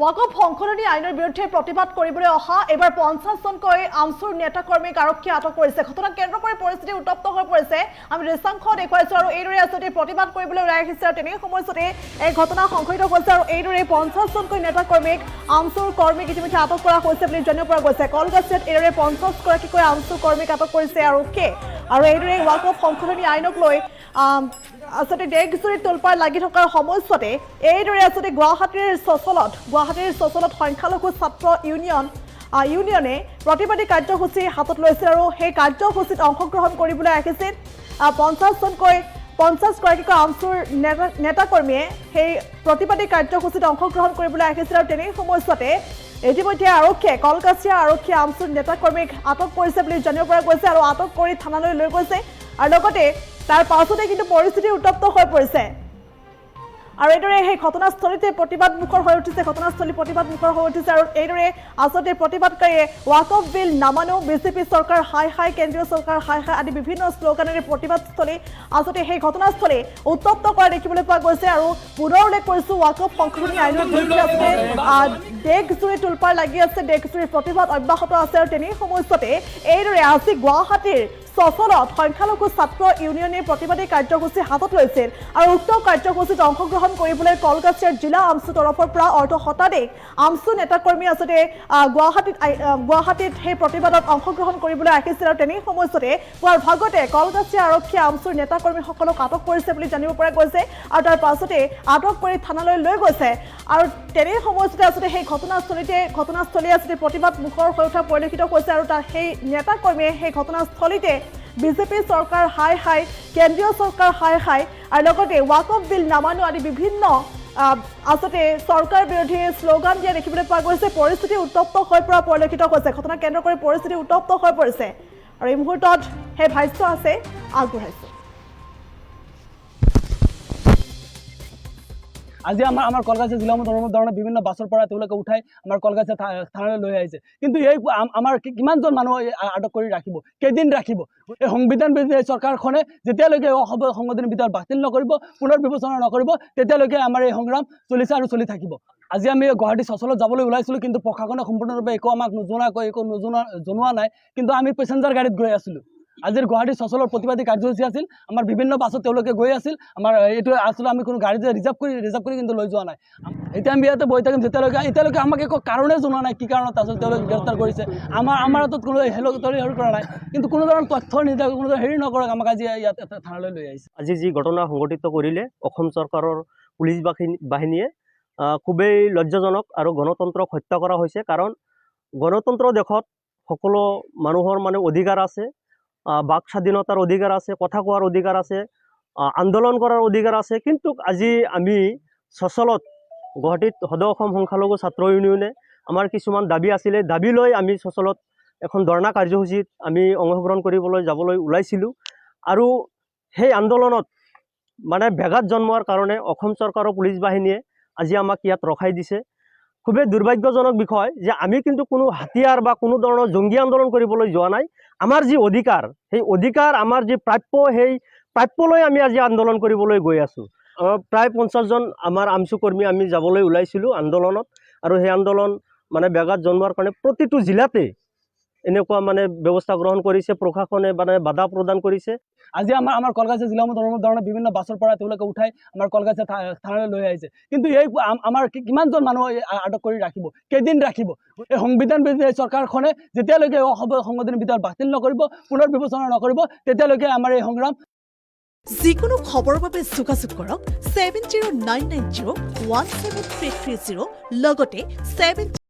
ওয়াকফ সংশোধনী আইনৰ বিৰুদ্ধে প্ৰতিবাদ কৰিবলৈ অহা এবাৰ 50 জনকৈ আমচুৰ নেতা কৰ্মীক আৰক্ষীয়ে আটক কৰিছে। ঘটনাক কেন্দ্ৰ কৰি পৰিস্থিতি উত্তপ্ত হৈ পৰিছে। আমি দৃশ্যাংশ দেখুৱাইছো আৰু এইদৰে আসতে প্ৰতিবাদ কৰিবলৈ ওলাই আহিছে আৰু তেনে সময়তে এই ঘটনা সংঘটিত হৈছে আৰু এইদৰে 50 জনকৈ নেতা কৰ্মীক আমচুৰ কৰ্মীক ইতিমধ্যে আটক কৰা হৈছে বুলি জানিব পৰা গৈছে। কলকাতাত এইদৰে 50 গৰাকীকৈ আমচুৰ কৰ্মীক আটক কৰিছে আৰক্ষীয়ে আৰু এইদৰে ওয়াকফ সংশোধনী আইনক লৈ আসতে দেশজুৰি তোলপাৰ লাগি থকাৰ সময়তে এইদৰে আসতে গুৱাহাটীৰ চচলত সংখ্যালঘু ছাত্ৰ ইউনিয়নে প্ৰতিবাদী কাৰ্যসূচী হাতত লৈছে আৰু সেই কাৰ্যসূচীত অংশগ্ৰহণ কৰিবলৈ আহিছিল 50 গৰাকীকৈ আমচুৰ নেতা কৰ্মীয়ে সেই প্ৰতিবাদী কাৰ্যসূচীত অংশগ্ৰহণ কৰিবলৈ আহিছিল আৰু তেনে সময়তে ইতিমধ্যে আৰক্ষীয়ে কলকাতা আৰক্ষীয়ে আমচুৰ নেতা কৰ্মীক আটক কৰিছে বুলি জানিব পৰা গৈছে আৰু আটক কৰি থানালৈ লৈ গৈছে আৰু লগতে তাৰ পাছতে কিন্তু পৰিস্থিতি উত্তপ্ত হৈ পৰিছে আৰু এইদৰে সেই ঘটনাস্থলীতে প্ৰতিবাদমুখৰ হৈ উঠিছে আৰু এইদৰে আসতে প্ৰতিবাদকাৰীয়ে ওয়াকফ বিল নামানো বিজেপি চৰকাৰ হাই হাই কেন্দ্ৰীয় চৰকাৰ হাই হাই আদি বিভিন্ন শ্লোগানেৰে প্ৰতিবাদস্থলী আসতে সেই ঘটনাস্থলী উত্তপ্ত কৰা দেখিবলৈ পোৱা গৈছে আৰু পুনৰ উল্লেখ কৰিছো ওয়াকফ সংশোধনী আইনৰ বিৰুদ্ধে আসতে দেশজুৰি তোলপাৰ লাগি আছে দেশজুৰি প্ৰতিবাদ অব্যাহত আছে আৰু তেনে সময়তে এইদৰে আজি গুৱাহাটীৰ চচলত সংখ্যালঘু ছাত্ৰ ইউনিয়নে প্ৰতিবাদী কাৰ্যসূচী হাতত লৈছিল আৰু উক্ত কাৰ্যসূচীত অংশগ্ৰহণ কৰিবলৈ কলকাতাৰ জিলা আমচু তৰফৰ পৰা অৰ্ধ শতাধিক আমচু নেতাকৰ্মী আসতে গুৱাহাটীত সেই প্ৰতিবাদত অংশগ্ৰহণ কৰিবলৈ আহিছিল আৰু তেনে সময়তে পুৱাৰ ভাগতে কলকাতা আৰক্ষীয়ে আমচুৰ নেতাকৰ্মীসকলক আটক কৰিছে বুলি জানিব পৰা গৈছে আৰু তাৰ পাছতে আটক কৰি থানালৈ লৈ গৈছে আৰু তেনে সময়তে আসতে সেই ঘটনাস্থলী আসতে প্ৰতিবাদ মুখৰ হৈ উঠা পৰিলক্ষিত হৈছে আৰু তাৰ সেই নেতাকৰ্মীয়ে সেই ঘটনাস্থলীতে বিজেপি চৰকাৰ হাই হাই কেন্দ্ৰীয় চৰকাৰ হাই হাই আৰু লগতে ওয়াকফ বিল নামানো আদি বিভিন্ন আসতে চৰকাৰ বিৰোধী শ্লোগান দিয়া দেখিবলৈ পোৱা গৈছে পৰিস্থিতি উত্তপ্ত হৈ পৰা পৰিলক্ষিত হৈছে ঘটনা কেন্দ্ৰ কৰি পৰিস্থিতি উত্তপ্ত হৈ পৰিছে আৰু এই মুহূৰ্তত সেই ভাষ্য আছে আগবঢ়াইছে আজি আমাৰ কলকাতা জিলা ধৰণৰ বিভিন্ন বাছৰ পৰা তেওঁলোকে উঠাই আমাৰ কলকাতা থানালৈ লৈ আহিছে কিন্তু এই আমাৰ কিমানজন মানুহ আটক কৰি ৰাখিব কেইদিন ৰাখিব এই সংবিধান বিৰোধী চৰকাৰখনে যেতিয়ালৈকে সংবিধানৰ ভিতৰত বাতিল নকৰিব পুনৰ বিবেচনা নকৰিব তেতিয়ালৈকে আমাৰ এই সংগ্ৰাম চলিছে আৰু চলি থাকিব আজি আমি গুৱাহাটী চচলত যাবলৈ ওলাইছিলোঁ কিন্তু প্ৰশাসনে সম্পূৰ্ণৰূপে একো আমাক জনোৱা নাই কিন্তু আমি পেচেঞ্জাৰ গাড়ীত গৈ আছিলোঁ আজিৰ গুৱাহাটী চচলৰ প্ৰতিবাদী কাৰ্যসূচী আছিল আমাৰ বিভিন্ন বাছত তেওঁলোকে গৈ আছিল আমাৰ এইটো আচলতে আমি কোনো গাড়ীতে ৰিজাৰ্ভ কৰি কিন্তু লৈ যোৱা নাই এতিয়া আমি ইয়াতে বহি থাকিম এতিয়ালৈকে আমাক একো কাৰণে জনোৱা নাই কি কাৰণত আচলতে তেওঁলোকে গ্ৰেপ্তাৰ কৰিছে আমাৰ হাতত কোনো হেৰি কৰা নাই কিন্তু কোনো ধৰণৰ তথ্য নিদিয়া কোনো হেৰি নকৰক আমাক আজি ইয়াত থানালৈ লৈ আহিছে আজি যি ঘটনা সংঘটিত কৰিলে অসম চৰকাৰৰ পুলিচ বাহিনীয়ে খুবেই লজ্জাজনক আৰু গণতন্ত্ৰক হত্যা কৰা হৈছে কাৰণ গণতন্ত্ৰ দেশত সকলো মানুহৰ মানে অধিকাৰ আছে বাক স্বাধীনতাৰ অধিকাৰ আছে কথা কোৱাৰ অধিকাৰ আছে আন্দোলন কৰাৰ অধিকাৰ আছে কিন্তু আজি আমি চচলত গুৱাহাটীত সদৌ অসম সংখ্যালঘু ছাত্ৰ ইউনিয়নে আমাৰ কিছুমান দাবী আছিলে দাবী লৈ আমি চচলত এখন ধৰ্ণা কাৰ্যসূচীত আমি অংশগ্ৰহণ কৰিবলৈ যাবলৈ ওলাইছিলোঁ আৰু সেই আন্দোলনত মানে ব্যাঘাত জন্মোৱাৰ কাৰণে অসম চৰকাৰৰ পুলিচ বাহিনীয়ে আজি আমাক ইয়াত ৰখাই দিছে খুবেই দুৰ্ভাগ্যজনক বিষয় যে আমি কিন্তু কোনো হাতিয়াৰ বা কোনো ধৰণৰ জংগী আন্দোলন কৰিবলৈ যোৱা নাই আমাৰ যি অধিকাৰ সেই অধিকাৰ আমাৰ যি প্ৰাপ্য সেই প্ৰাপ্যলৈ আমি আজি আন্দোলন কৰিবলৈ গৈ আছোঁ প্ৰায় 50 জন আমাৰ আমচু কৰ্মী আমি যাবলৈ ওলাইছিলোঁ আন্দোলনত আৰু সেই আন্দোলন মানে ব্যাঘাত জন্মোৱাৰ কাৰণে প্ৰতিটো জিলাতে এনেকুৱা মানে ব্যৱস্থা গ্ৰহণ কৰিছে প্ৰশাসনে মানে বাধা প্ৰদান কৰিছে আজি আমাৰ কলকাতা জিলা ধৰণৰ বিভিন্ন বাছৰ পৰা তেওঁলোকে উঠাই আমাৰ কলকাতা থানালৈ লৈ আহিছে কিন্তু এই আমাৰ কিমানজন মানুহ আটক কৰি ৰাখিব কেইদিন ৰাখিব এই সংবিধান বিৰোধী চৰকাৰখনে যেতিয়ালৈকে সংবিধানৰ ভিতৰত বাতিল নকৰিব পুনৰ বিবেচনা নকৰিব তেতিয়ালৈকে আমাৰ এই সংগ্ৰাম যিকোনো খবৰৰ বাবে যোগাযোগ কৰক 7099017330 লগতে 7